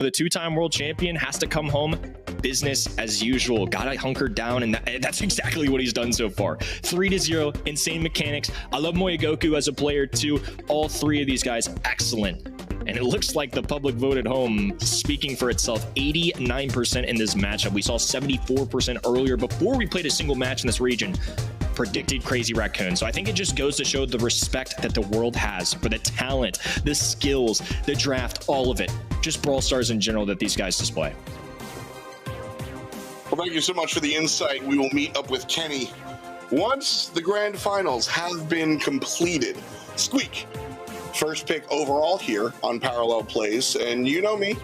The two-time world champion has to come home business as usual. Gotta hunker down, and that's exactly what he's done so far. 3-0, insane mechanics. I love Moyagoku as a player too. All three of these guys, excellent. And it looks like the public vote at home speaking for itself. 89% in this matchup. We saw 74% earlier before we played a single match in this region. Predicted Crazy Raccoon. So I think it just goes to show the respect that the world has for the talent, the skills, the draft, all of it. Just Brawl Stars in general that these guys display. Well, thank you so much for the insight. We will meet up with Kenny once the grand finals have been completed. Squeak, first pick overall here on Parallel Plays, and you know me,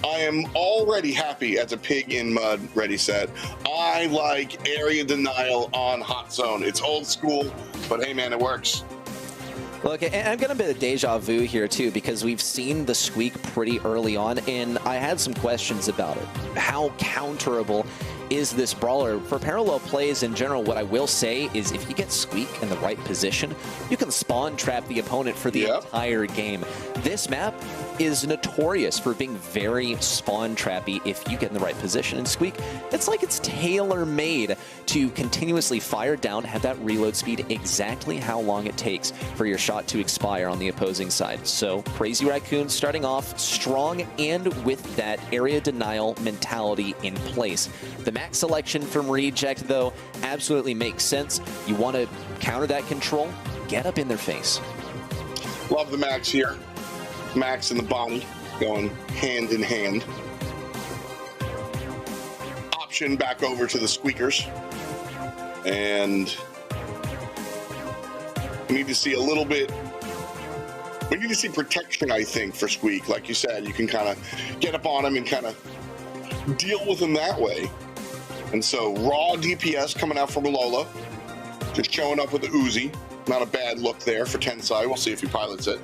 I am already happy as a pig in mud ready set. I like area denial on hot zone. It's old school, but hey man, it works. Look, and I'm getting a bit of deja vu here too, because we've seen the Squeak pretty early on, and I had some questions about it. How counterable is this brawler? For Parallel Plays in general, what I will say is if you get Squeak in the right position, you can spawn trap the opponent for the entire game. This map is notorious for being very spawn trappy if you get in the right position. And Squeak, it's like it's tailor-made to continuously fire down, have that reload speed exactly how long it takes for your shot to expire on the opposing side. So Crazy Raccoon starting off strong and with that area denial mentality in place. The max selection from Reject, though, absolutely makes sense. You want to counter that control, get up in their face. Love the max here. Max and the Bonnie going hand in hand. Option back over to the Squeakers. And we need to see a little bit. We need to see protection, I think, for Squeak. Like you said, you can kind of get up on him and kind of deal with him that way. And so raw DPS coming out from Lola. Just showing up with the Uzi. Not a bad look there for Tensai. We'll see if he pilots it.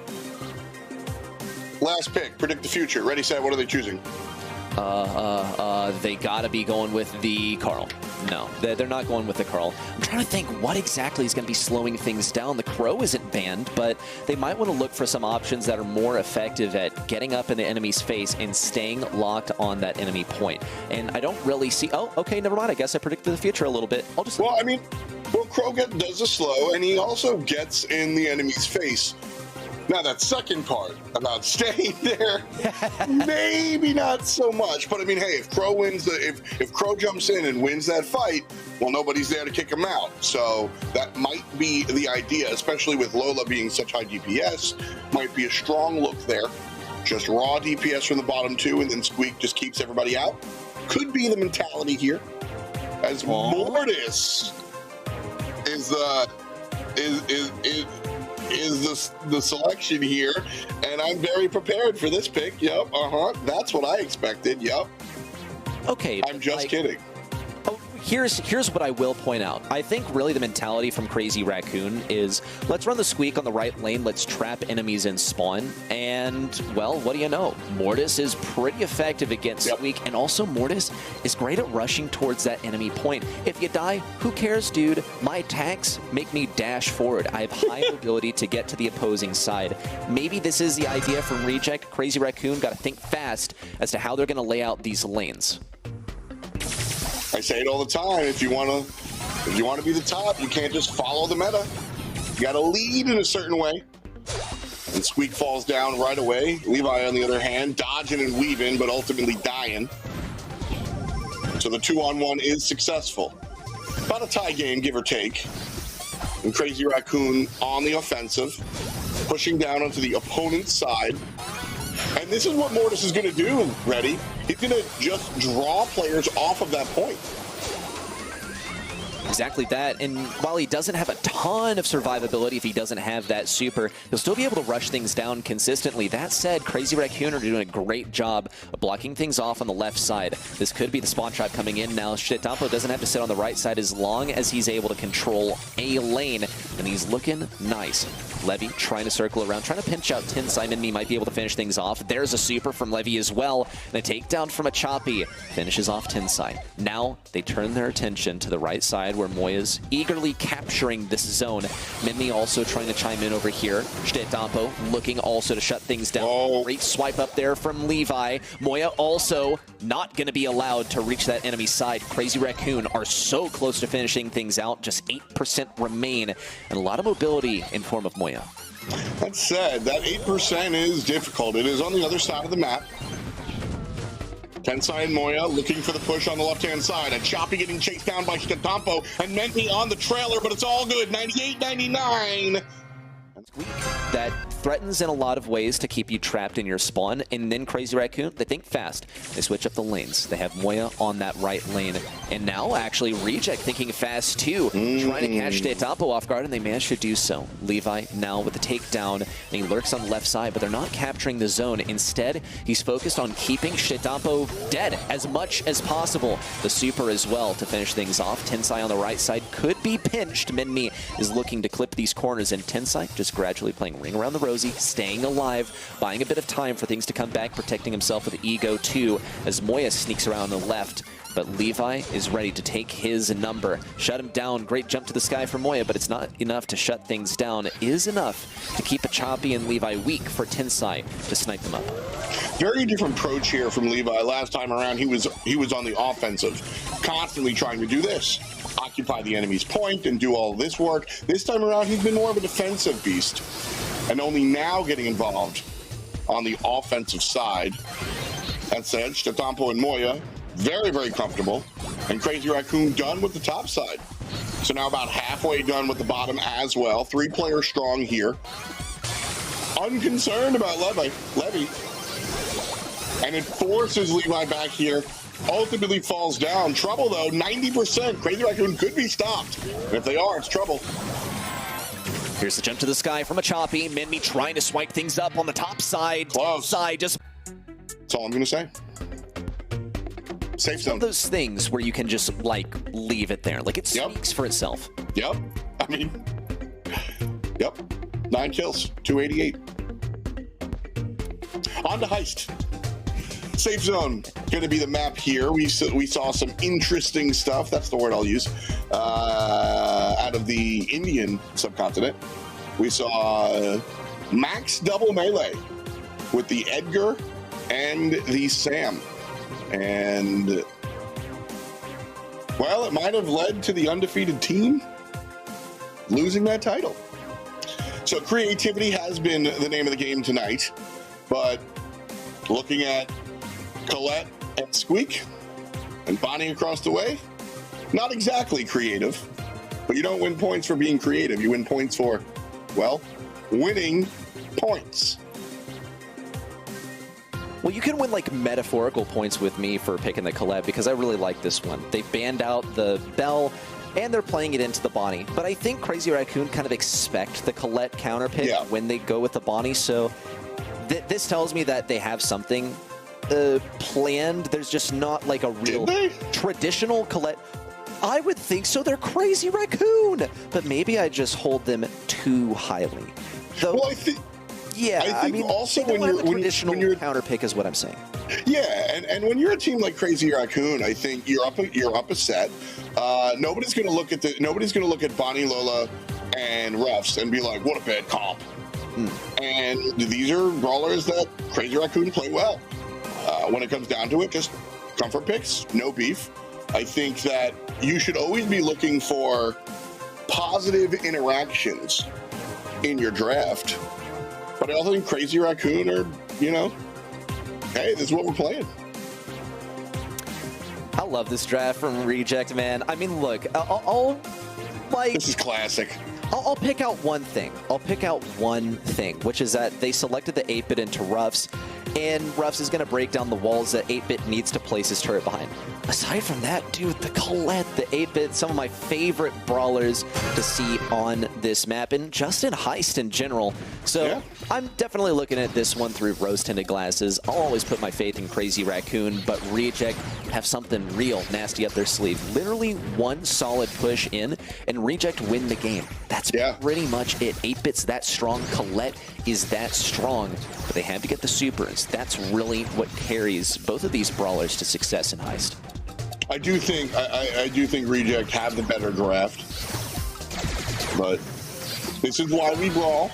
Last pick, predict the future. Ready, set, what are they choosing? They gotta be going with the Carl. No, they're not going with the Carl. I'm trying to think what exactly is going to be slowing things down. The Crow isn't banned, but they might want to look for some options that are more effective at getting up in the enemy's face and staying locked on that enemy point. And I don't really see... Oh, okay, never mind. I guess I predicted the future a little bit. I'll just... Well, I mean, Crow does a slow, and he also gets in the enemy's face. Now, that second part about staying there, maybe not so much. But I mean, hey, if Crow wins if Crow jumps in and wins that fight, well, nobody's there to kick him out. So that might be the idea, especially with Lola being such high DPS. Might be a strong look there. Just raw DPS from the bottom two, and then Squeak just keeps everybody out. Could be the mentality here, as Mortis is the selection here, and I'm very prepared for this pick. Yep, that's what I expected. Yep. Okay. I'm just kidding. Oh, here's what I will point out. I think really the mentality from Crazy Raccoon is let's run the Squeak on the right lane, let's trap enemies in spawn, and well, what do you know? Mortis is pretty effective against Squeak, and also Mortis is great at rushing towards that enemy point. If you die, who cares, dude? My attacks make me dash forward. I have high mobility to get to the opposing side. Maybe this is the idea from Reject. Crazy Raccoon got to think fast as to how they're going to lay out these lanes. I say it all the time. If you want to be the top, you can't just follow the meta. You got to lead in a certain way. And Squeak falls down right away. Levi, on the other hand, dodging and weaving, but ultimately dying. So the 2-on-1 is successful. About a tie game, give or take. And Crazy Raccoon on the offensive, pushing down onto the opponent's side. And this is what Mortis is going to do, Ready? He's going to just draw players off of that point. Exactly that, and while he doesn't have a ton of survivability, if he doesn't have that super, he'll still be able to rush things down consistently. That said, Crazy Raccoon are doing a great job of blocking things off on the left side. This could be the spawn trap coming in now. Shitampo doesn't have to sit on the right side as long as he's able to control a lane, and he's looking nice. Levy trying to circle around, trying to pinch out Tensai. Minmi might be able to finish things off. There's a super from Levy as well, and a takedown from a Choppy finishes off Tensai. Now they turn their attention to the right side, where Moya's eagerly capturing this zone. Mimi also trying to chime in over here. Shtetampo looking also to shut things down. Oh. Great swipe up there from Levi. Moya also not going to be allowed to reach that enemy side. Crazy Raccoon are so close to finishing things out. Just 8% remain, and a lot of mobility in form of Moya. That said, that 8% is difficult. It is on the other side of the map. Tensai and Moya looking for the push on the left-hand side. And Choppy getting chased down by Shtetampo and Menti on the trailer, but it's all good. 98-99. That threatens in a lot of ways to keep you trapped in your spawn. And then Crazy Raccoon, they think fast. They switch up the lanes. They have Moya on that right lane. And now actually Reject thinking fast too. Trying to catch Shtetampo off guard, and they manage to do so. Levi now with the takedown, and he lurks on the left side, but they're not capturing the zone. Instead, he's focused on keeping Shtetampo dead as much as possible. The super as well to finish things off. Tensai on the right side could be pinched. Minmi is looking to clip these corners, and Tensai just gradually playing Ring Around the Rosie, staying alive, buying a bit of time for things to come back, protecting himself with Ego too, as Moya sneaks around the left. But Levi is ready to take his number. Shut him down. Great jump to the sky for Moya, but it's not enough to shut things down. It is enough to keep a Choppy and Levi weak for Tensai to snipe them up. Very different approach here from Levi. Last time around, he was on the offensive, constantly trying to do this. Occupy the enemy's point and do all this work. This time around, he's been more of a defensive beast, and only now getting involved on the offensive side. That said, Shtetampo and Moya, very, very comfortable, and Crazy Raccoon done with the top side. So now about halfway done with the bottom as well. 3-player strong here. Unconcerned about Levy. And it forces Levi back here. Ultimately falls down. Trouble though, 90%. Crazy Raccoon could be stopped. And if they are, it's trouble. Here's the jump to the sky from a Choppy. Minmi trying to swipe things up on the top side. Close. Side just... That's all I'm going to say. Safe One zone. of those things where you can just, like, leave it there. Like, it speaks for itself. Yep. I mean, yep. 9 kills, 288. On to Heist. Safe zone going to be the map here. We saw some interesting stuff. That's the word I'll use. Out of the Indian subcontinent, we saw max double melee with the Edgar and the Sam. And, well, it might have led to the undefeated team losing that title. So creativity has been the name of the game tonight. But looking at Colette and Squeak and Bonnie across the way, not exactly creative. But you don't win points for being creative. You win points for, well, winning points. Well, you can win, like, metaphorical points with me for picking the Colette, because I really like this one. They banned out the Bell, and they're playing it into the Bonnie. But I think Crazy Raccoon kind of expect the Colette counter pick when they go with the Bonnie. So this tells me that they have something planned. There's just not, like, a real traditional Colette. I would think so. They're Crazy Raccoon. But maybe I just hold them too highly. Though, well, I think also when you're counter pick is what I'm saying. Yeah, and when you're a team like Crazy Raccoon, I think you're up a set. Nobody's gonna look at Bonnie, Lola, and Refs and be like, what a bad comp. And these are brawlers that Crazy Raccoon play well. When it comes down to it, just comfort picks, no beef. I think that you should always be looking for positive interactions in your draft. But I also think Crazy Raccoon are, hey, this is what we're playing. I love this draft from Reject, man. I mean, look, this is classic. I'll pick out one thing. Which is that they selected the 8-bit into Ruffs, and Ruffs is going to break down the walls that 8-bit needs to place his turret behind. Aside from that, dude, the Colette, the 8-bit, some of my favorite brawlers to see on this map, and just in Heist in general. So I'm definitely looking at this one through rose-tinted glasses. I'll always put my faith in Crazy Raccoon, but Reject have something real nasty up their sleeve. Literally one solid push in, and Reject win the game. That's pretty much it. 8-bit's that strong. Colette is that strong, but they have to get the supers. That's really what carries both of these brawlers to success in Heist. I do think Reject have the better draft, but this is why we brawl.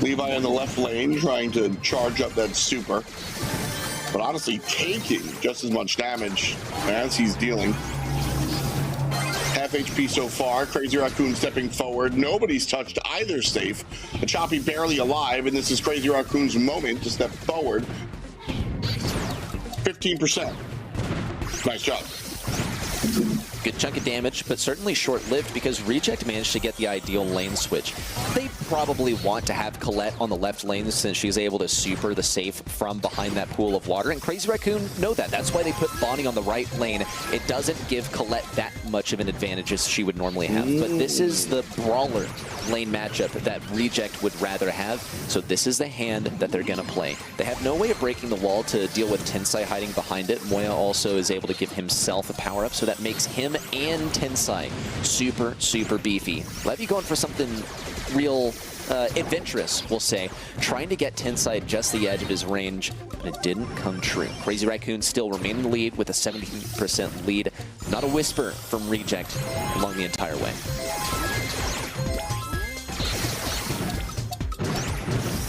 Levi in the left lane trying to charge up that super, but honestly taking just as much damage as he's dealing. Half HP so far. Crazy Raccoon stepping forward. Nobody's touched either safe. The Choppy barely alive, and this is Crazy Raccoon's moment to step forward. 15%. Nice job. Good chunk of damage, but certainly short-lived because Reject managed to get the ideal lane switch. They probably want to have Colette on the left lane since she's able to super the safe from behind that pool of water, and Crazy Raccoon know that. That's why they put Bonnie on the right lane. It doesn't give Colette that much of an advantage as she would normally have, but this is the brawler lane matchup that Reject would rather have, so this is the hand that they're going to play. They have no way of breaking the wall to deal with Tensai hiding behind it. Moya also is able to give himself a power-up, so that makes him and Tensai super, super beefy. Levy going for something real adventurous, we'll say, trying to get Tensai just the edge of his range, but it didn't come true. Crazy Raccoon still remain in the lead with a 17% lead. Not a whisper from Reject along the entire way.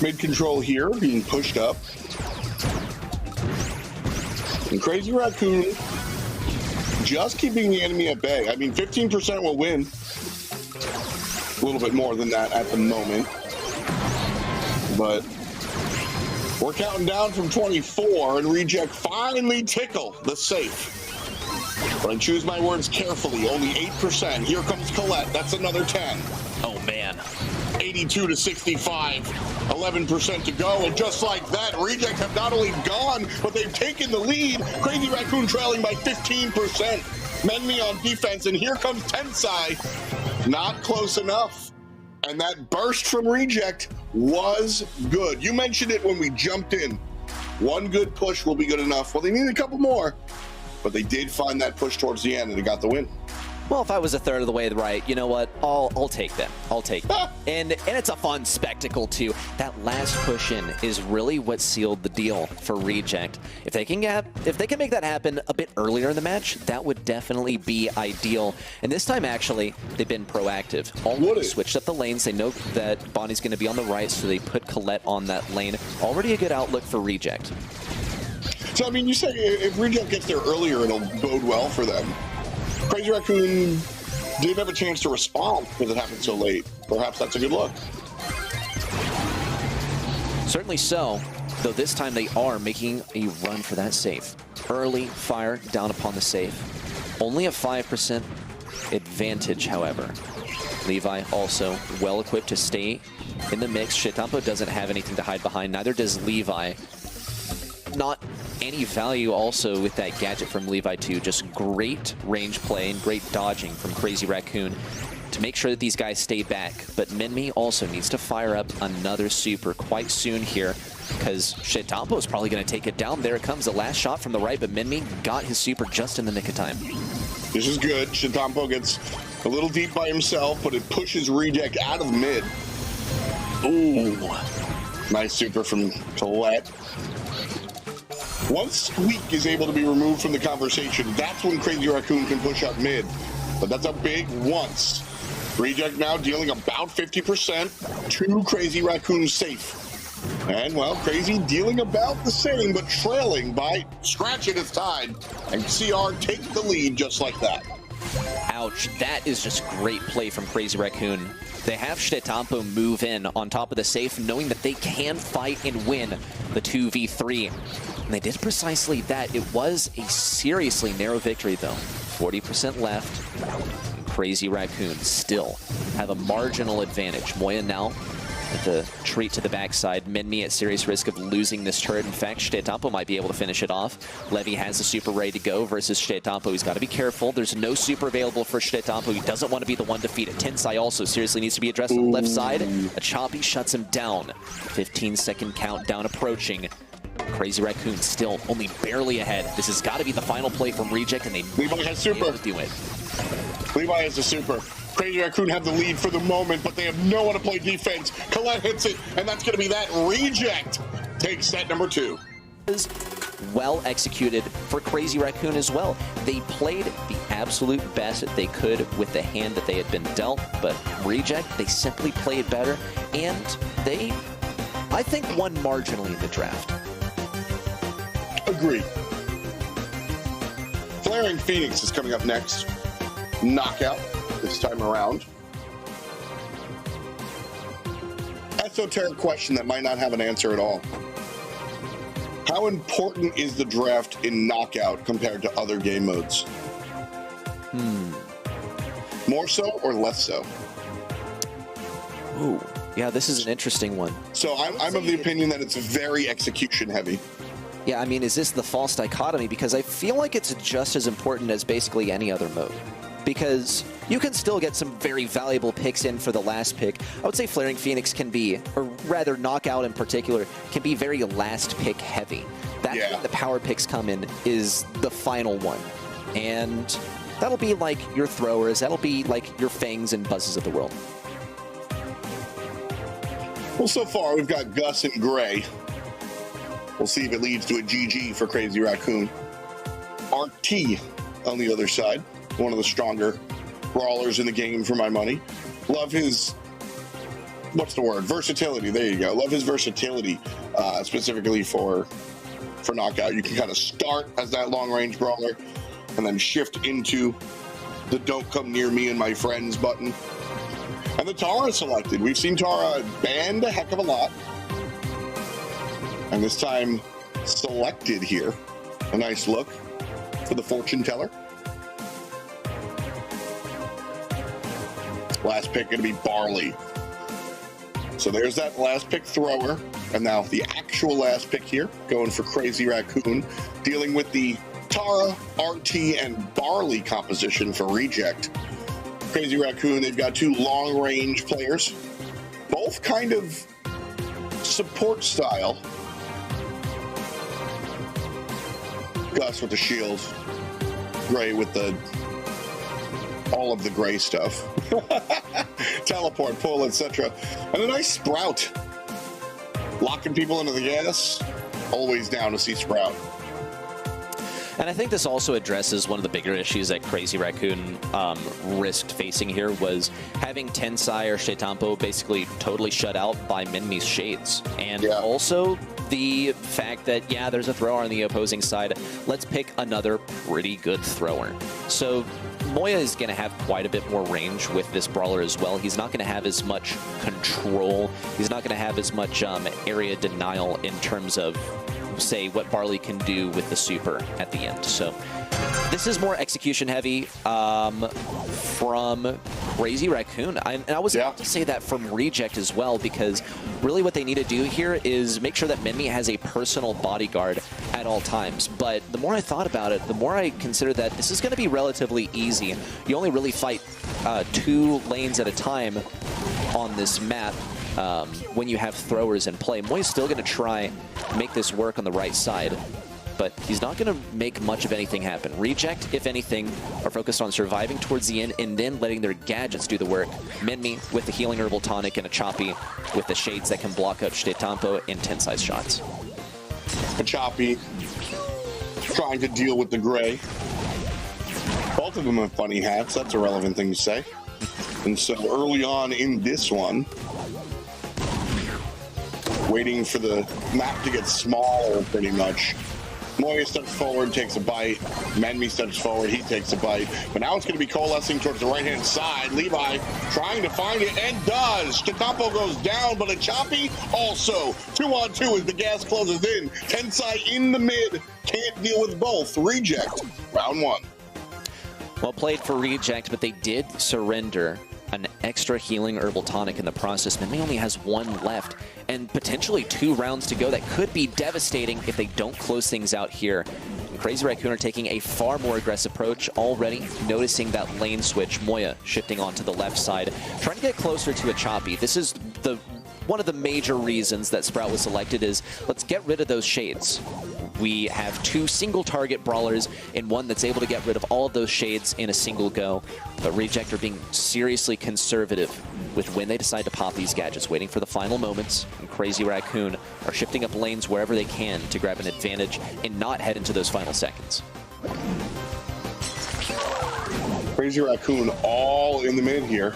Mid control here, being pushed up. And Crazy Raccoon just keeping the enemy at bay. I mean, 15% will win. A little bit more than that at the moment. But we're counting down from 24, and Reject finally tickle the safe. But I choose my words carefully, only 8%. Here comes Colette, that's another 10. Oh man. 82 to 65, 11% to go, and just like that, Reject have not only gone, but they've taken the lead. Crazy Raccoon trailing by 15%. Menmi on defense, and here comes Tensai. Not close enough. And that burst from Reject was good. You mentioned it when we jumped in. One good push will be good enough. Well, they need a couple more, but they did find that push towards the end, and they got the win. Well, if I was a third of the way right, you know what? I'll take them. I'll take them. And it's a fun spectacle too. That last push in is really what sealed the deal for Reject. If they can make that happen a bit earlier in the match, that would definitely be ideal. And this time, actually, they've been proactive. Already switched up the lanes. They know that Bonnie's going to be on the right, so they put Colette on that lane. Already a good outlook for Reject. So, I mean, you say if Reject gets there earlier, it'll bode well for them. Crazy Raccoon didn't have a chance to respond because it happened so late. Perhaps that's a good look. Certainly so, though this time they are making a run for that safe. Early fire down upon the safe. Only a 5% advantage, however. Levi also well equipped to stay in the mix. Shitampo doesn't have anything to hide behind, neither does Levi. Not any value also with that gadget from Levi too. Just great range play and great dodging from Crazy Raccoon to make sure that these guys stay back. But Menmi also needs to fire up another super quite soon here because Shitampo is probably going to take it down. There it comes, the last shot from the right, but Menmi got his super just in the nick of time. This is good. Shitampo gets a little deep by himself, but it pushes Reject out of mid. Ooh. Nice super from Colette. Once Squeak is able to be removed from the conversation, that's when Crazy Raccoon can push up mid. But that's a big once. Reject now dealing about 50% to Crazy Raccoon safe. And, well, Crazy dealing about the same, but trailing by scratching its tide. And CR take the lead just like that. Ouch, that is just great play from Crazy Raccoon. They have Shitampo move in on top of the safe, knowing that they can fight and win the 2v3. And they did precisely that. It was a seriously narrow victory, though. 40% left. And Crazy Raccoon still have a marginal advantage. Moya now with the treat to the backside. Menmi at serious risk of losing this turret. In fact, Shitampo might be able to finish it off. Levy has the super ready to go versus Shitampo. He's got to be careful. There's no super available for Shitampo. He doesn't want to be the one defeated. Tensai also seriously needs to be addressed on the left side. A choppy shuts him down. 15-second countdown approaching. Crazy Raccoon still only barely ahead. This has got to be the final play from Reject, and they Levi has super. Do it. Levi has the super. Crazy Raccoon have the lead for the moment, but they have no one to play defense. Colette hits it, and that's going to be that. Reject takes set number 2. well executed for Crazy Raccoon as well. They played the absolute best that they could with the hand that they had been dealt, but Reject, they simply played better, and they, I think, won marginally in the draft. Agreed. Flaring Phoenix is coming up next. Knockout this time around. Esoteric question that might not have an answer at all. How important is the draft in Knockout compared to other game modes? More so or less so? Ooh, yeah, this is an interesting one. So I'm of the opinion that it's very execution heavy. Yeah, I mean, is this the false dichotomy? Because I feel like it's just as important as basically any other mode. Because you can still get some very valuable picks in for the last pick. I would say Flaring Phoenix can be, or rather Knockout in particular, can be very last pick heavy. That's when the power picks come in, is the final one. And that'll be like your throwers, that'll be like your fangs and buzzes of the world. Well, so far we've got Gus and Gray. We'll see if it leads to a GG for Crazy Raccoon. RT on the other side, one of the stronger brawlers in the game for my money. Love his, what's the word? Versatility. There you go. Love his versatility, specifically for Knockout. You can kind of start as that long-range brawler and then shift into the "Don't come near me and my friends" button. And the Tara selected. We've seen Tara banned a heck of a lot. And this time selected here. A nice look for the fortune teller. Last pick going to be Barley. So there's that last pick thrower. And now the actual last pick here, going for Crazy Raccoon, dealing with the Tara, RT, and Barley composition for Reject. Crazy Raccoon, they've got two long-range players, both kind of support style. Gus with the shield, Gray with the all of the Gray stuff. Teleport, pull, etc. And a nice Sprout. Locking people into the gas. Always down to see Sprout. And I think this also addresses one of the bigger issues that Crazy Raccoon risked facing here, was having Tensai or Shetampo basically totally shut out by Minmi's Shades. And also the fact that, yeah, there's a thrower on the opposing side. Let's pick another pretty good thrower. So Moya is going to have quite a bit more range with this brawler as well. He's not going to have as much control. He's not going to have as much area denial in terms of, say, what Barley can do with the super at the end. So this is more execution heavy from Crazy Raccoon. And I was about to say that from Reject as well, because really what they need to do here is make sure that Minmi has a personal bodyguard at all times. But the more I thought about it, the more I considered that this is going to be relatively easy. You only really fight 2 lanes at a time on this map. When you have throwers in play. Moy's still going to try make this work on the right side, but he's not going to make much of anything happen. Reject, if anything, are focused on surviving towards the end and then letting their gadgets do the work. Minmi with the healing herbal tonic and a Choppy with the shades that can block out Shetampo and Tensai's shots. A Choppy trying to deal with the Gray. Both of them have funny hats. That's a relevant thing to say. And so early on in this one, waiting for the map to get smaller, pretty much. Moya steps forward, takes a bite. Minmi steps forward, he takes a bite. But now it's going to be coalescing towards the right-hand side. Levi trying to find it, and does. Shetampo goes down, but a Choppy also. 2-on-2 as the gas closes in. Tensai in the mid. Can't deal with both. Reject. Round 1. Well played for Reject, but they did surrender an extra healing herbal tonic in the process. Minmi only has 1 left and potentially 2 rounds to go. That could be devastating if they don't close things out here. And Crazy Raccoon are taking a far more aggressive approach already, noticing that lane switch. Moya shifting onto the left side, trying to get closer to a Choppy. This is one of the major reasons that Sprout was selected, is let's get rid of those shades. we have two single target brawlers and one that's able to get rid of all of those shades in a single go. But Reject are being seriously conservative with when they decide to pop these gadgets, waiting for the final moments. And Crazy Raccoon are shifting up lanes wherever they can to grab an advantage and not head into those final seconds. Crazy Raccoon all in the mid here.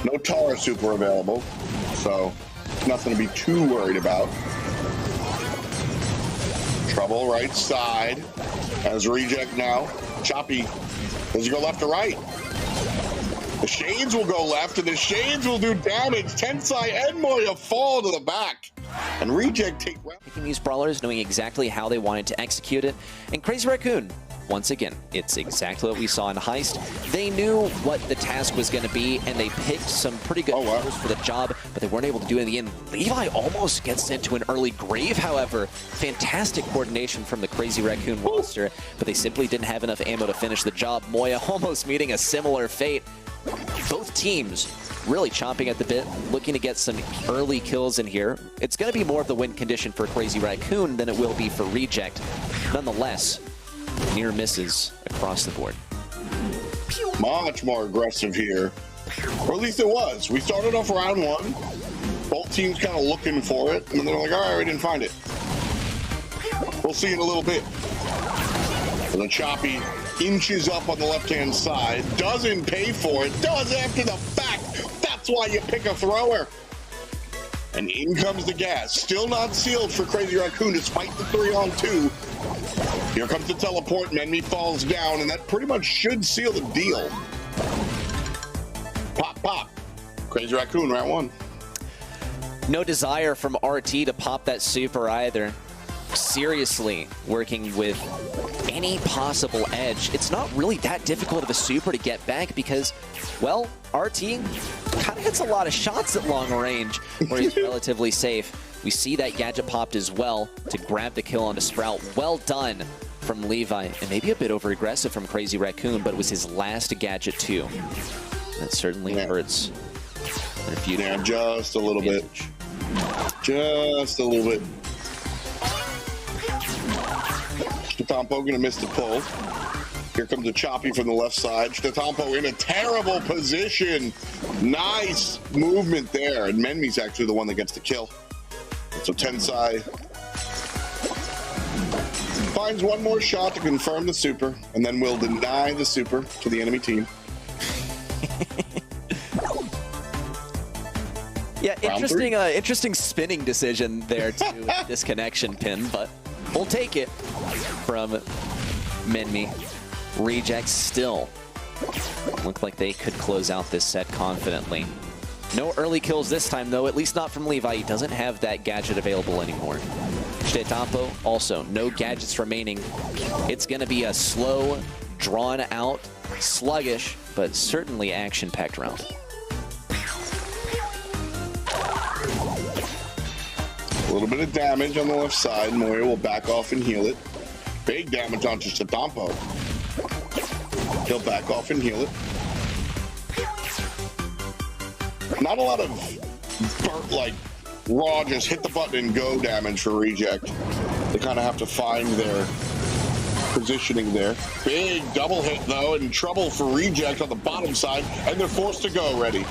No Tara super available, so nothing to be too worried about. Trouble right side as Reject now. Choppy, does he go left or right? The Shades will go left, and the Shades will do damage. Tensai and Moya fall to the back. And Reject take... Picking these brawlers, knowing exactly how they wanted to execute it. And Crazy Raccoon, once again, it's exactly what we saw in Heist. They knew what the task was going to be, and they picked some pretty good brawlers for the job, but they weren't able to do it in the end. Levi almost gets into an early grave, however. Fantastic coordination from the Crazy Raccoon roster, but they simply didn't have enough ammo to finish the job. Moya almost meeting a similar fate. Both teams really chomping at the bit, looking to get some early kills in here. It's going to be more of the win condition for Crazy Raccoon than it will be for Reject. Nonetheless, near misses across the board. Much more aggressive here. Or at least it was. We started off round one. Both teams kind of looking for it. And then they're like, all right, we didn't find it. We'll see in a little bit. And then Choppy inches up on the left-hand side. Doesn't pay for it. Does after the fact. That's why you pick a thrower. And in comes the gas. Still not sealed for Crazy Raccoon despite the 3-on-2. Here comes the teleport. Menmi falls down, and that pretty much should seal the deal. Pop, pop. Crazy Raccoon, round one. No desire from RT to pop that super either. Seriously working with any possible edge. It's not really that difficult of a super to get back because, well, RT kind of hits a lot of shots at long range where he's relatively safe. We see that gadget popped as well to grab the kill onto Sprout. Well done from Levi, and maybe a bit over-aggressive from Crazy Raccoon, but it was his last gadget too. That certainly hurts their future. Yeah, just a little bit. Just a little bit. Statompo gonna miss the pull. Here comes the Choppy from the left side. Statompo in a terrible position. Nice movement there. And Menmi's actually the one that gets the kill. So Tensai finds one more shot to confirm the super, and then will deny the super to the enemy team. Yeah, interesting spinning decision there to disconnection pin, but we'll take it from Menmi. Reject still look like they could close out this set confidently. No early kills this time, though, at least not from Levi. He doesn't have that gadget available anymore. Statompo also, no gadgets remaining. It's going to be a slow, drawn-out, sluggish, but certainly action-packed round. A little bit of damage on the left side. Moya will back off and heal it. Big damage onto Statompo. He'll back off and heal it. Not a lot of like raw just hit the button and go damage for Reject. They kind of have to find their positioning there. Big double hit though, and trouble for Reject on the bottom side, and they're forced to go ready.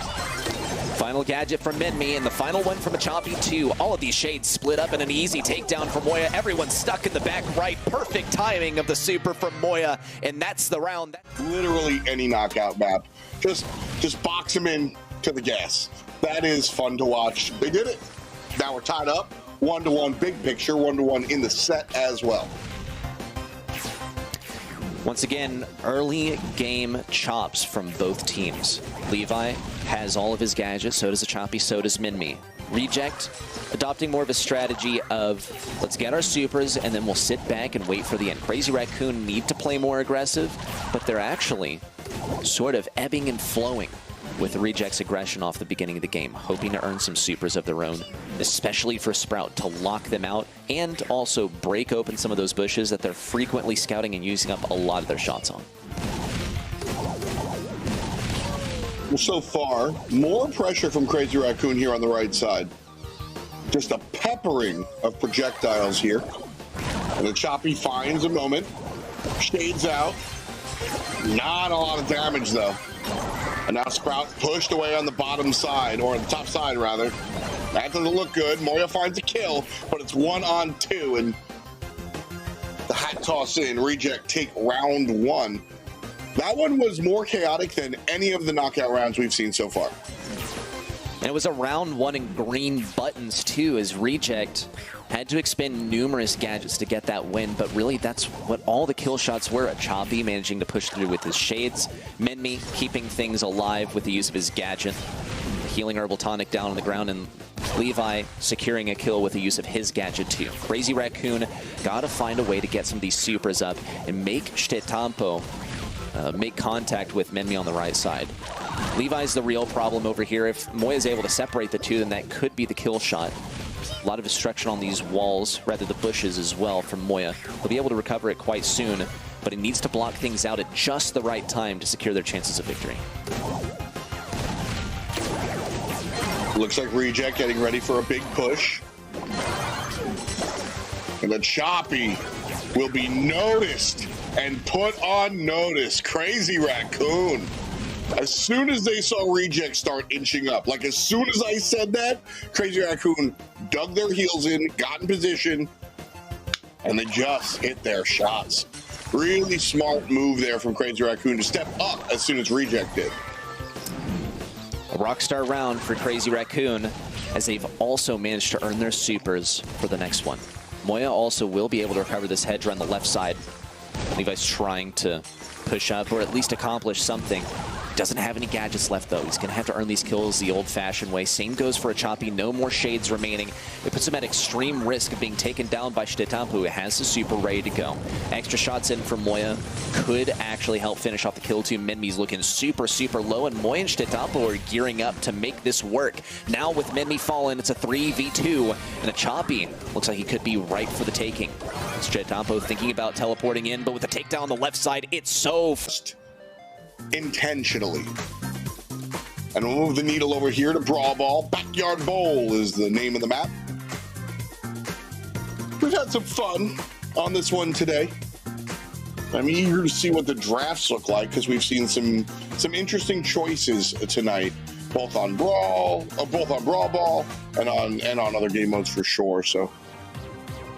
Final gadget from Menmi, and the final one from a Choppy too. All of these shades split up in an easy takedown from Moya. Everyone's stuck in the back right. Perfect timing of the super from Moya, and that's the round. Literally any knockout map. Just box them in to the gas. That is fun to watch. They did it. Now we're tied up. 1-1 big picture, 1-1 in the set as well. Once again, early game chops from both teams. Levi has all of his gadgets, so does the Choppy, so does Menmi. Reject adopting more of a strategy of let's get our supers and then we'll sit back and wait for the end. Crazy Raccoon need to play more aggressive, but they're actually sort of ebbing and flowing with Reject's aggression off the beginning of the game, hoping to earn some supers of their own, especially for Sprout to lock them out and also break open some of those bushes that they're frequently scouting and using up a lot of their shots on. Well, so far, more pressure from Crazy Raccoon here on the right side. Just a peppering of projectiles here. And the Choppy finds a moment, shades out. Not a lot of damage though. And now Sprout pushed away on the bottom side, or the top side rather. That doesn't look good. Moya finds a kill, but it's 1-on-2, and the hat toss in. Reject take round 1. That one was more chaotic than any of the knockout rounds we've seen so far. And it was a round 1 in green buttons too, as Reject had to expend numerous gadgets to get that win, but really that's what all the kill shots were. A Choppy managing to push through with his shades, Menmi keeping things alive with the use of his gadget, healing Herbal Tonic down on the ground, and Levi securing a kill with the use of his gadget too. Crazy Raccoon gotta find a way to get some of these supers up and make Shtetampo make contact with Menmi on the right side. Levi's the real problem over here. If Moya is able to separate the two, then that could be the kill shot. A lot of destruction on these walls, rather the bushes as well from Moya. He'll be able to recover it quite soon, but he needs to block things out at just the right time to secure their chances of victory. Looks like Reject getting ready for a big push. And the Choppy will be noticed and put on notice. Crazy Raccoon. As soon as they saw Reject start inching up, like as soon as I said that, Crazy Raccoon dug their heels in, got in position, and they just hit their shots. Really smart move there from Crazy Raccoon to step up as soon as Reject did. A rockstar round for Crazy Raccoon, as they've also managed to earn their supers for the next one. Moya also will be able to recover this hedge on the left side. Levi's trying to push up or at least accomplish something. Doesn't have any gadgets left though. He's going to have to earn these kills the old-fashioned way. Same goes for a Choppy. No more shades remaining. It puts him at extreme risk of being taken down by Shtetampo, who has his super ready to go. Extra shots in from Moya could actually help finish off the kill too. Menmi's looking super, super low, and Moya and Shtetampo are gearing up to make this work. Now with Menmi fallen, it's a 3v2, and a Choppy looks like he could be right for the taking. Shtetampo thinking about teleporting in, but with the takedown on the left side, it's so... intentionally. And we'll move the needle over here to Brawl Ball. Backyard Bowl is the name of the map. We've had some fun on this one today. I'm eager to see what the drafts look like because we've seen some interesting choices tonight, both on Brawl Ball and on other game modes for sure. So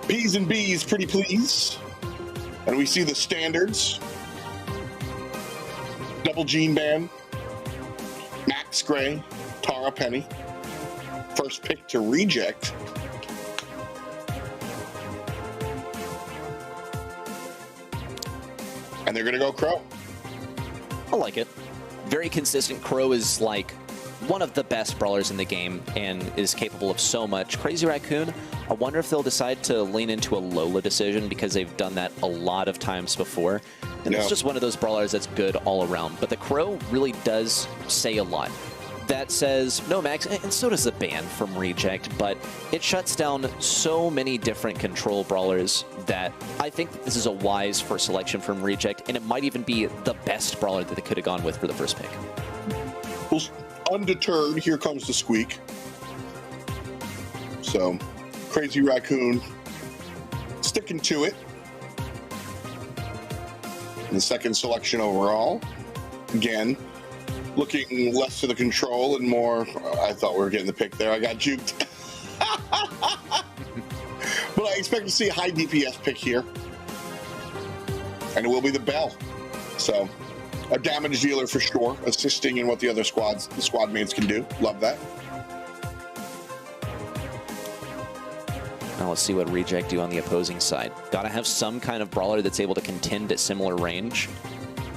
P's and B's, pretty please. And we see the standards. Double Gene Band, Max Gray, Tara Penny. First pick to Reject. And they're going to go Crow. I like it. Very consistent. Crow is like one of the best brawlers in the game and is capable of so much. Crazy Raccoon, I wonder if they'll decide to lean into a Lola decision because they've done that a lot of times before. And it's just one of those brawlers that's good all around. But the Crow really does say a lot. That says, no Max, and so does the ban from Reject, but it shuts down so many different control brawlers that I think that this is a wise first selection from Reject, and it might even be the best brawler that they could have gone with for the first pick. Well, undeterred, here comes the squeak. So, Crazy Raccoon sticking to it. The second selection overall. Again, looking less to the control and more, I thought we were getting the pick there. I got juked. But I expect to see a high DPS pick here. And it will be the Bell. So, a damage dealer for sure, assisting in what the other squad mates can do. Love that. Now let's see what Reject do on the opposing side. Gotta have some kind of brawler that's able to contend at similar range.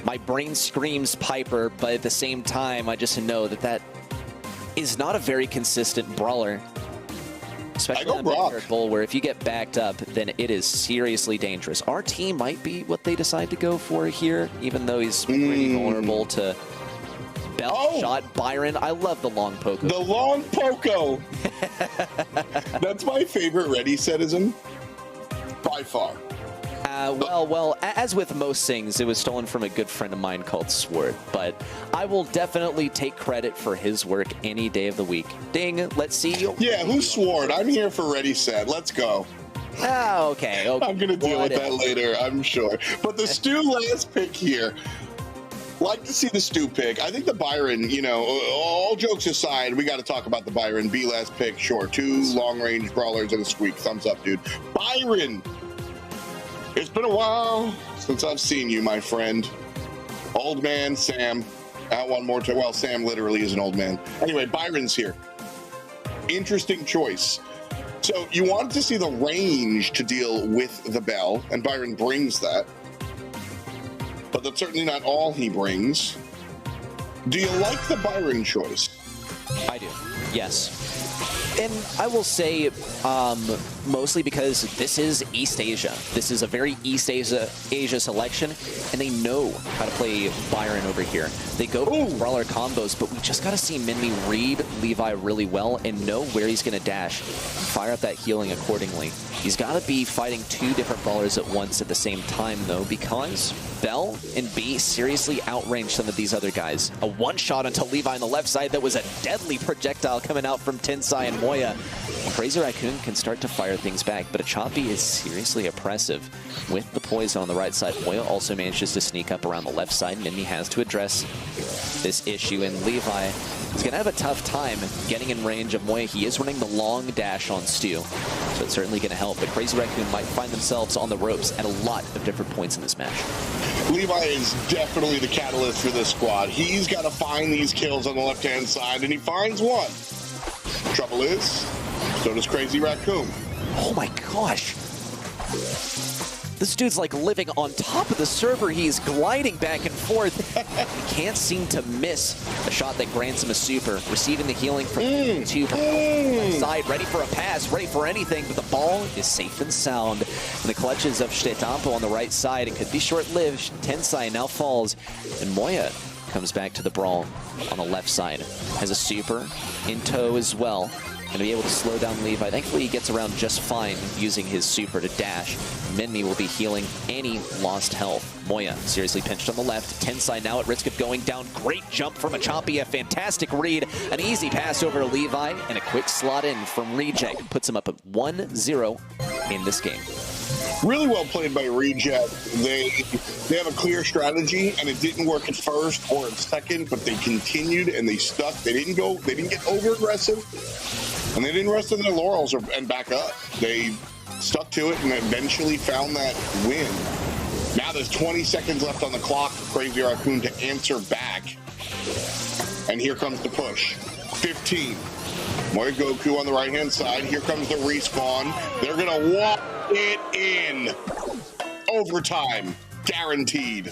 My brain screams Piper, but at the same time, I just know that that is not a very consistent brawler. Especially in the Backyard Bowl, where if you get backed up, then it is seriously dangerous. Our team might be what they decide to go for here, even though he's pretty vulnerable to Bell shot Byron. I love the long Poco. The long Poco. That's my favorite ready citizen by far. Well, as with most things, it was stolen from a good friend of mine called Sword, but I will definitely take credit for his work any day of the week. Ding, let's see. Yeah, who's Sword? I'm here for ready set. Let's go. Okay. I'm going to deal with that later, I'm sure. But the Stu last pick here. Like to see the Stu pick. I think the Byron, you know, all jokes aside, we got to talk about the Byron. B last pick, sure. 2 long-range brawlers and a squeak. Thumbs up, dude. Byron! It's been a while since I've seen you, my friend. Old man Sam. Out one more time. Well, Sam literally is an old man. Anyway, Byron's here. Interesting choice. So you wanted to see the range to deal with the Bell, and Byron brings that. But that's certainly not all he brings. Do you like the Byron choice? I do, yes. And I will say, mostly because this is East Asia. This is a very East Asia selection, and they know how to play Byron over here. They go for brawler combos, but we just got to see Minmi read Levi really well and know where he's going to dash. Fire up that healing accordingly. He's got to be fighting 2 different brawlers at once at the same time, though, because Bell and B seriously outrange some of these other guys. A one-shot onto Levi on the left side that was a deadly projectile coming out from Tensai and Moya. Crazy Raccoon can start to fire things back, but Achapi is seriously oppressive with the poison on the right side. Moya also manages to sneak up around the left side. Minmi has to address this issue, and Levi is going to have a tough time getting in range of Moya. He is running the long dash on Stu, so it's certainly going to help, but Crazy Raccoon might find themselves on the ropes at a lot of different points in this match. Levi is definitely the catalyst for this squad. He's got to find these kills on the left-hand side, and he finds one. Trouble is, so does Crazy Raccoon. Oh my gosh. This dude's like living on top of the server. He's gliding back and forth. He can't seem to miss a shot that grants him a super. Receiving the healing from 2 from the left side. Ready for a pass, ready for anything, but the ball is safe and sound in the clutches of Stetampo on the right side. It could be short-lived. Tensai now falls, and Moya comes back to the brawl on the left side. Has a super in tow as well. Going to be able to slow down Levi. Thankfully, he gets around just fine using his super to dash. Minmi will be healing any lost health. Moya seriously pinched on the left. Tensai now at risk of going down. Great jump from Achapi. A fantastic read. An easy pass over to Levi. And a quick slot in from Reject. Puts him up at 1-0 in this game. Really well played by Reject. They have a clear strategy, and it didn't work at first or at second, but they continued and they stuck. They didn't get over aggressive, and they didn't rest on their laurels and back up. They stuck to it and eventually found that win. Now there's 20 seconds left on the clock for Crazy Raccoon to answer back. And here comes the push. 15. Moya Goku on the right-hand side. Here comes the respawn. They're going to walk it in. Overtime. Guaranteed.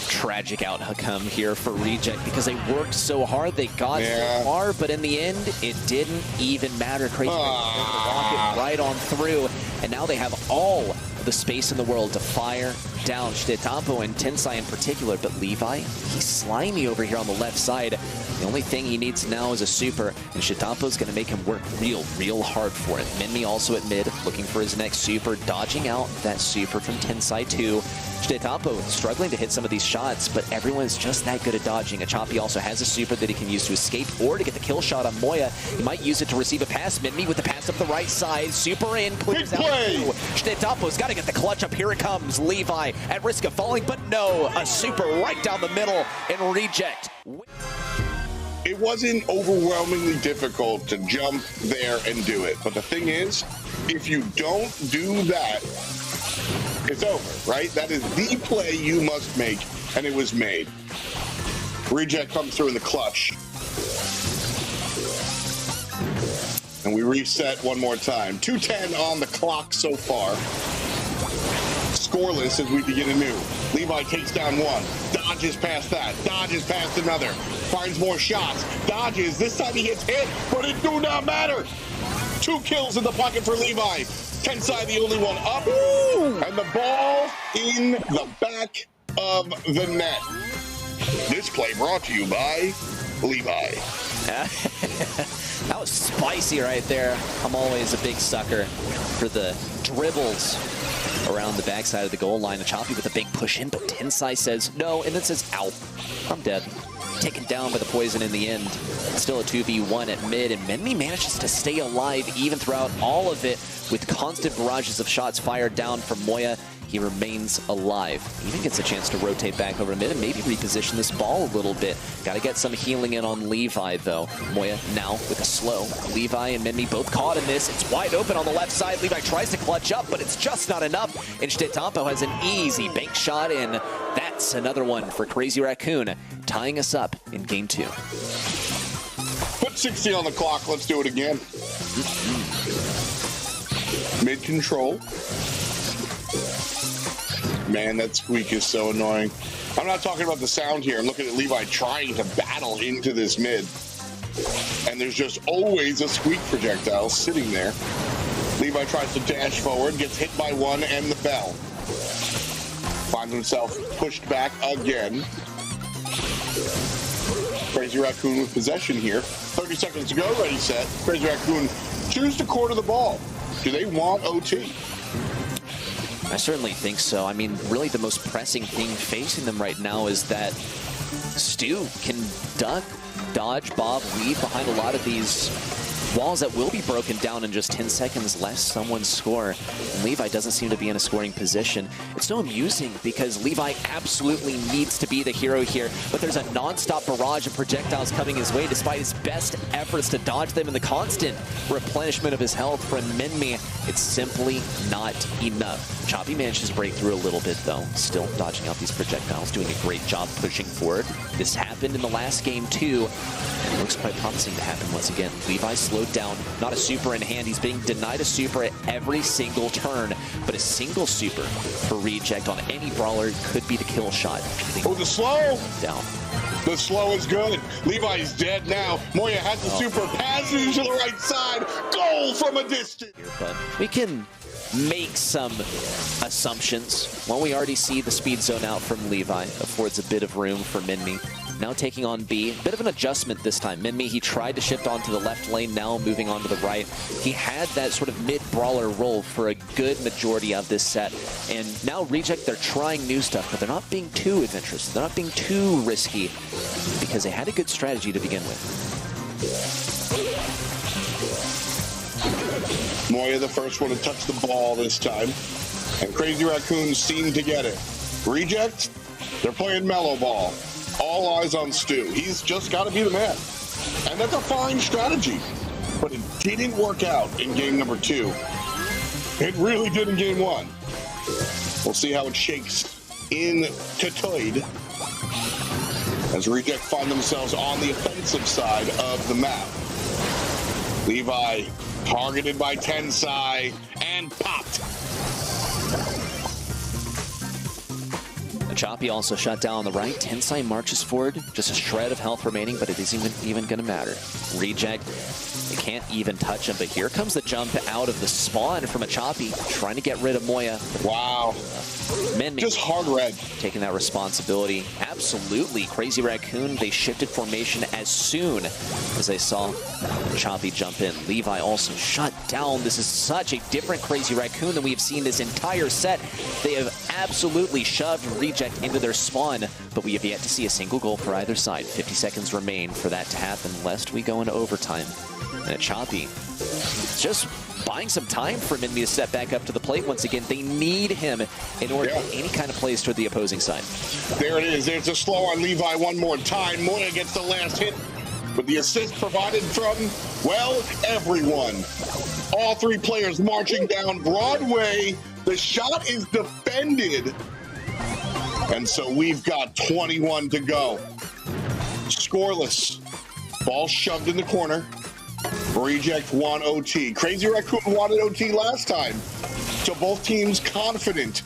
Tragic outcome here for Reject because they worked so hard. They got so far, but in the end, it didn't even matter. Crazy rocket right on through, and now they have all the space in the world to fire down Stetampo and Tensai in particular, but Levi, he's slimy over here on the left side. The only thing he needs now is a super, and Stetampo's going to make him work real hard for it. Minmi also at mid, looking for his next super, dodging out that super from Tensai too. Stetampo struggling to hit some of these shots, but everyone's just that good at dodging. Achapi also has a super that he can use to escape or to get the kill shot on Moya. He might use it to receive a pass. Minmi with the pass up the right side. Super in, clears out two. Stetampo's got to get the clutch up. Here it comes. Levi at risk of falling, but no. A super right down the middle and Reject. It wasn't overwhelmingly difficult to jump there and do it. But the thing is, if you don't do that, it's over, right? That is the play you must make, and it was made. Reject comes through in the clutch. And we reset one more time. 2:10 on the clock so far. Scoreless as we begin anew. Levi takes down one, dodges past that, dodges past another, finds more shots, dodges. This time he gets hit, but it do not matter. 2 kills in the pocket for Levi. Tensai the only one up, and the ball in the back of the net. This play brought to you by Levi. That was spicy right there. I'm always a big sucker for the dribbles around the backside of the goal line. Achapi with a big push in, but Tensai says no, and then says, ow, I'm dead. taken down by the poison in the end. Still a 2v1 at mid, and Menmi manages to stay alive even throughout all of it with constant barrages of shots fired down from Moya. He remains alive. He even gets a chance to rotate back over mid and maybe reposition this ball a little bit. Got to get some healing in on Levi, though. Moya now with a slow. Levi and Menmi both caught in this. It's wide open on the left side. Levi tries to clutch up, but it's just not enough. Instead, Tampo has an easy bank shot in. That's another one for Crazy Raccoon, tying us up in game 2. Put 60 on the clock. Let's do it again. Mid control. Man, that squeak is so annoying. I'm not talking about the sound here. I'm looking at Levi trying to battle into this mid. And there's just always a squeak projectile sitting there. Levi tries to dash forward, gets hit by one and the bell. Finds himself pushed back again. Crazy Raccoon with possession here. 30 seconds to go, ready, set. Crazy Raccoon choose to quarter the ball. Do they want OT? I certainly think so. I mean, really the most pressing thing facing them right now is that Stu can duck, dodge, bob, weave behind a lot of these walls that will be broken down in just 10 seconds lest someone score. And Levi doesn't seem to be in a scoring position. It's so amusing because Levi absolutely needs to be the hero here, but there's a non-stop barrage of projectiles coming his way despite his best efforts to dodge them and the constant replenishment of his health from Menmi. It's simply not enough. Choppy manages to break through a little bit though, still dodging out these projectiles, doing a great job pushing forward. This happened in the last game too, and it looks quite promising to happen once again. Levi slowed down, not a super in hand. He's being denied a super at every single turn, but a single super for reject on any brawler could be the kill shot. Oh, the slow! Down. The slow is good. Levi's dead now. Moya has the super, passes to the right side. Goal from a distance. But we can make some assumptions. Well, we already see the speed zone out from Levi. Affords a bit of room for Menmi. Now taking on B. Bit of an adjustment this time. Menmi, he tried to shift onto the left lane, now moving on to the right. He had that sort of mid-brawler role for a good majority of this set. And now Reject, they're trying new stuff, but they're not being too adventurous. They're not being too risky because they had a good strategy to begin with. Moya the first one to touch the ball this time. And Crazy Raccoon seemed to get it. Reject, they're playing mellow ball. All eyes on Stu. He's just got to be the man. And that's a fine strategy. But it didn't work out in game number 2. It really did in game 1. We'll see how it shakes in Tetoid as Reject find themselves on the offensive side of the map. Levi targeted by Tensai and popped. Choppy also shut down on the right. Tensai marches forward. Just a shred of health remaining, but it isn't even going to matter. Reject, they can't even touch him, but here comes the jump out of the spawn from a Choppy, trying to get rid of Moya. Wow. Menmi just hard red. Taking that responsibility. Absolutely. Crazy Raccoon, they shifted formation as soon as they saw Choppy jump in. Levi also shut down. This is such a different Crazy Raccoon than we've seen this entire set. They have absolutely shoved Reject into their spawn, but we have yet to see a single goal for either side. 50 seconds remain for that to happen, lest we go into overtime. And Choppy just buying some time for Menmi to step back up to the plate once again. They need him in order to make any kind of plays toward the opposing side. There it is. There's a slow on Levi one more time. Moya gets the last hit with the assist provided from, well, everyone. All 3 players marching down Broadway. The shot is defended. And so we've got 21 to go. Scoreless. Ball shoved in the corner. Reject won OT. Crazy Raccoon wanted OT last time. So both teams confident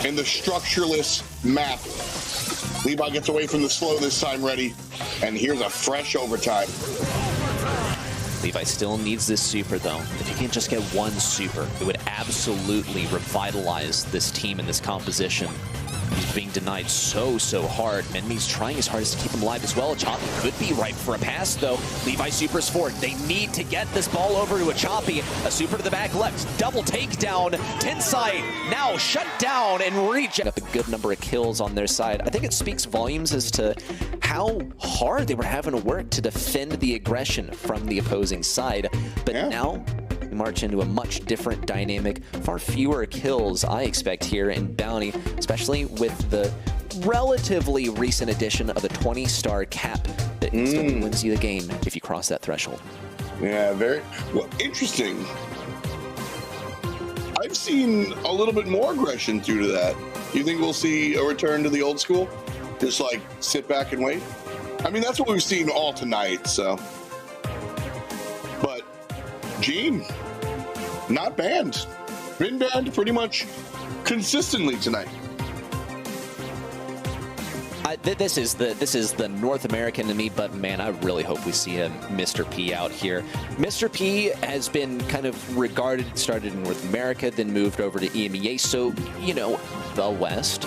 in the structureless map. Levi gets away from the slow this time, ready. And here's a fresh overtime. Levi still needs this super, though. If he can just get one super, it would absolutely revitalize this team and this composition. He's being denied so hard. Menmi's trying his hardest to keep him alive as well. Choppy could be ripe for a pass, though. Levi supers forward. They need to get this ball over to a Choppy. A super to the back left. Double takedown. Tensai now shut down and reject. Up a good number of kills on their side. I think it speaks volumes as to how hard they were having to work to defend the aggression from the opposing side. But now we march into a much different dynamic. Far fewer kills I expect here in Bounty, especially with the relatively recent addition of the 20-star cap that instantly wins you the game if you cross that threshold. Yeah, very well. Interesting. I've seen a little bit more aggression due to that. You think we'll see a return to the old school? Just like sit back and wait? I mean, that's what we've seen all tonight, so. But Gene, not banned. Been banned pretty much consistently tonight. This is the North American to me, but man, I really hope we see a Mr. P out here. Mr. P has been kind of regarded, started in North America, then moved over to EMEA, so, you know, the West,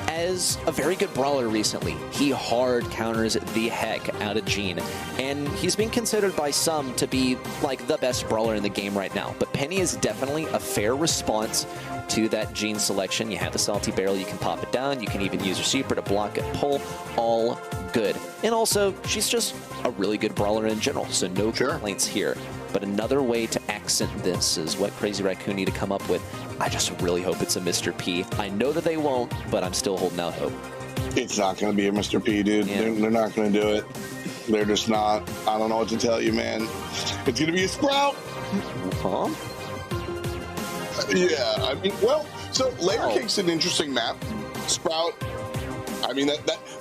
as a very good brawler recently. He hard counters the heck out of Gene, and he's been considered by some to be like the best brawler in the game right now. But Penny is definitely a fair response to that Gene selection. You have the salty barrel, you can pop it down, you can even use your super to block and pull, all good. And also, she's just a really good brawler in general, so no complaints here. But another way to accent this is what Crazy Raccoon need to come up with. I just really hope it's a Mr. P. I know that they won't, but I'm still holding out hope. It's not going to be a Mr. P, dude. Yeah. They're not going to do it. They're just not. I don't know what to tell you, man. It's going to be a Sprout. Huh? Yeah, I mean, well, so Layer Cake's an interesting map. Sprout, I mean,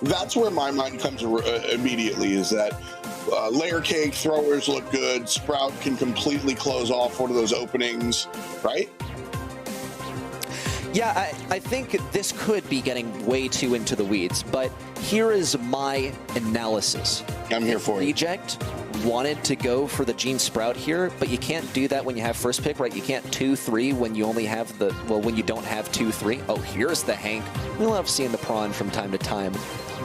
that's where my mind comes immediately, is that Layer Cake throwers look good. Sprout can completely close off one of those openings, right? Yeah, I think this could be getting way too into the weeds, but here is my analysis. I'm here for it. Reject wanted to go for the Gene Sprout here, but you can't do that when you have first pick, right? You can't 2-3 when you only have the, well, when you don't have 2-3. Oh, here's the Hank. We love seeing the prawn from time to time.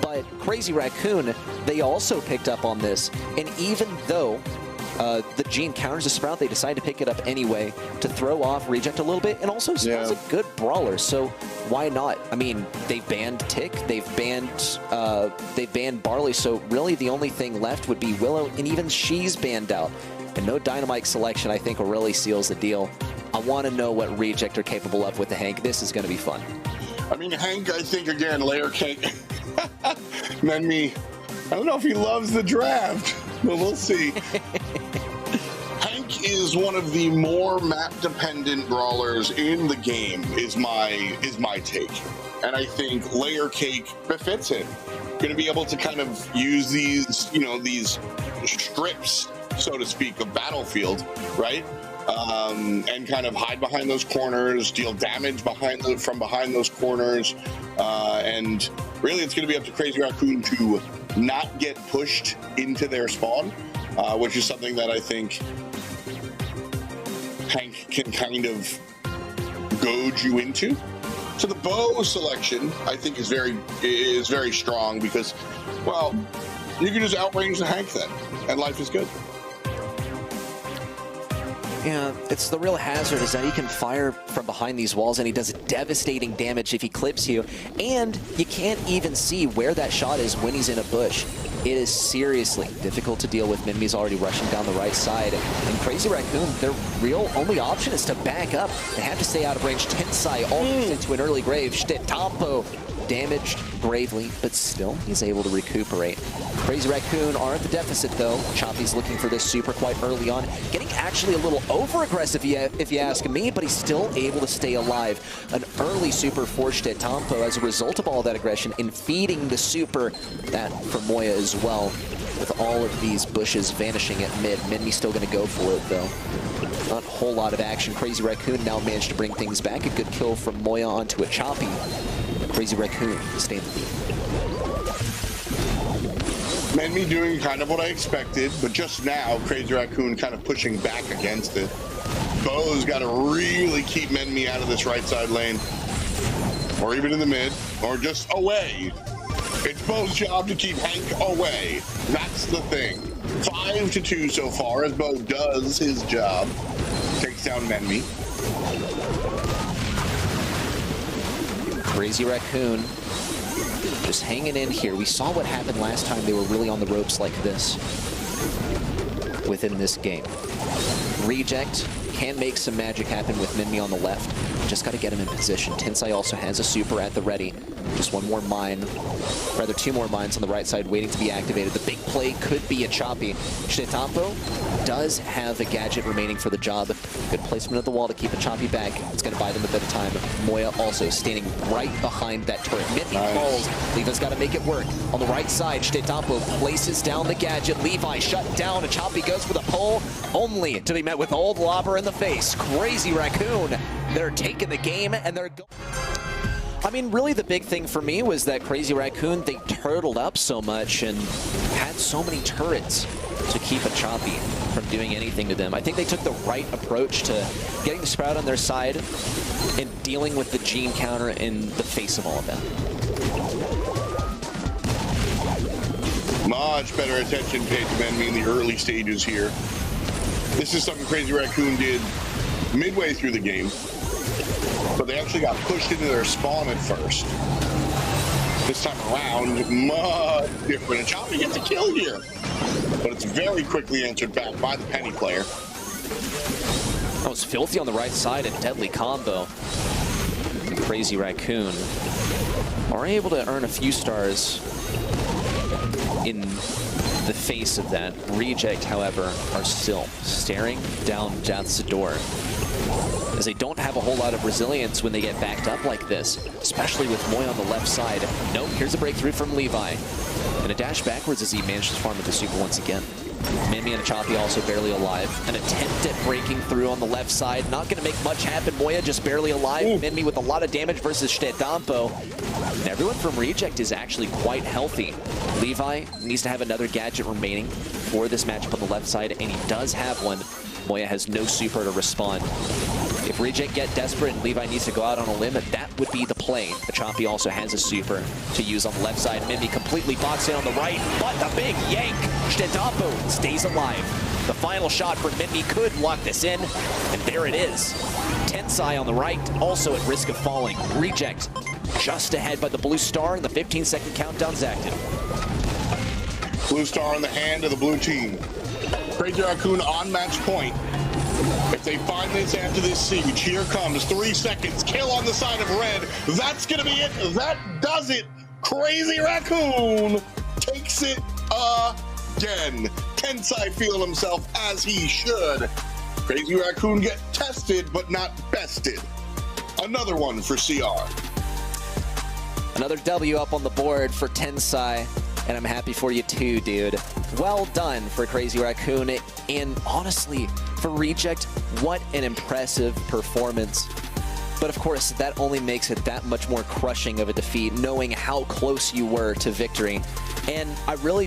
But Crazy Raccoon, they also picked up on this, and even though the Gene counters the Sprout, they decide to pick it up anyway to throw off Reject a little bit, and also Sprout's a good brawler, so why not? I mean, they've banned Tick, they've banned Barley, so really the only thing left would be Willow, and even she's banned out. And no Dynamite selection, I think, really seals the deal. I want to know what Reject are capable of with the Hank. This is going to be fun. I mean, Hank, I think, again, Layer Cake. Menmi, I don't know if he loves the draft, but we'll see. Hank is one of the more map-dependent brawlers in the game, is my take. And I think Layer Cake befits him. Going to be able to kind of use these, you know, these strips, so to speak, of battlefield, right? And kind of hide behind those corners, deal damage from behind those corners, and really it's going to be up to Crazy Raccoon to not get pushed into their spawn, which is something that I think Hank can kind of goad you into. So the bow selection, I think, is very strong because, well, you can just outrange the Hank then, and life is good. Yeah, it's the real hazard is that he can fire from behind these walls, and he does devastating damage if he clips you, and you can't even see where that shot is when he's in a bush. It is seriously difficult to deal with. Menmi's already rushing down the right side, and Crazy Raccoon, their real only option is to back up. They have to stay out of range. Tensai almost into an early grave. Tampo damaged gravely, but still he's able to recuperate. Crazy Raccoon are at the deficit though. Choppy's looking for this super quite early on, getting actually a little over-aggressive if you ask me, but he's still able to stay alive. An early super for Tampo as a result of all that aggression in feeding the super, that from Moya as well. With all of these bushes vanishing at mid, Menmi's still going to go for it though. Not a whole lot of action. Crazy Raccoon now managed to bring things back. A good kill from Moya onto a Choppy. Crazy Raccoon staying the lead. Menmi doing kind of what I expected, but just now, Crazy Raccoon kind of pushing back against it. Bo's got to really keep Menmi out of this right side lane. or even in the mid, or just away. It's Bo's job to keep Hank away. That's the thing. 5-2 so far as Bo does his job. Takes down Menmi. Crazy Raccoon just hanging in here. We saw what happened last time they were really on the ropes like this within this game. Reject can make some magic happen with Minmi on the left. Just got to get him in position. Tensai also has a super at the ready. Just one more mine, rather two more mines on the right side waiting to be activated. The big play could be a choppy. Shnetampo does have a gadget remaining for the job. Good placement of the wall to keep a choppy back. It's going to buy them a bit of time. Moya also standing right behind that turret. Minmi falls. Levi's got to make it work. On the right side, Shnetampo places down the gadget. Levi shut down. A choppy goes for the pull, only to be met with old lobber in the face. Crazy Raccoon. They're taking the game and they're going. I mean, really the big thing for me was that Crazy Raccoon, they turtled up so much and had so many turrets to keep a choppy from doing anything to them. I think they took the right approach to getting the Sprout on their side and dealing with the Gene counter in the face of all of that. Much better attention paid to Menmi in the early stages here. This is something Crazy Raccoon did midway through the game, but they actually got pushed into their spawn at first. This time around, much different. And Choppy gets a kill here, but it's very quickly answered back by the Penny player. That was filthy on the right side, a deadly combo. And Crazy Raccoon are able to earn a few stars in the face of that. Reject, however, are still staring down Death's door, as they don't have a whole lot of resilience when they get backed up like this, especially with Moy on the left side. Nope, here's a breakthrough from Levi. And a dash backwards as he manages to farm with the super once again. Minmi and Choppy also barely alive. An attempt at breaking through on the left side. Not going to make much happen. Moya just barely alive. Ooh. Minmi with a lot of damage versus Shnetampo. And everyone from Reject is actually quite healthy. Levi needs to have another gadget remaining for this matchup on the left side, and he does have one. Moya has no super to respond. If Reject get desperate and Levi needs to go out on a limb, that would be the play. But Choppy also has a super to use on the left side. Minmi completely boxed in on the right, but the big yank. Shnetampo stays alive. The final shot for Minmi could lock this in, and there it is. Tensai on the right, also at risk of falling. Reject just ahead by the blue star, and the 15-second countdown's active. Blue star in the hand of the blue team. Crazy Raccoon on match point. If they find this after this siege, here comes 3 seconds. Kill on the side of red. That's going to be it. That does it. Crazy Raccoon takes it again. Tensai feeling himself as he should. Crazy Raccoon get tested, but not bested. Another one for CR. Another W up on the board for Tensai, and I'm happy for you too, dude. Well done for Crazy Raccoon, and honestly, for Reject, what an impressive performance. But of course, that only makes it that much more crushing of a defeat, knowing how close you were to victory. And I really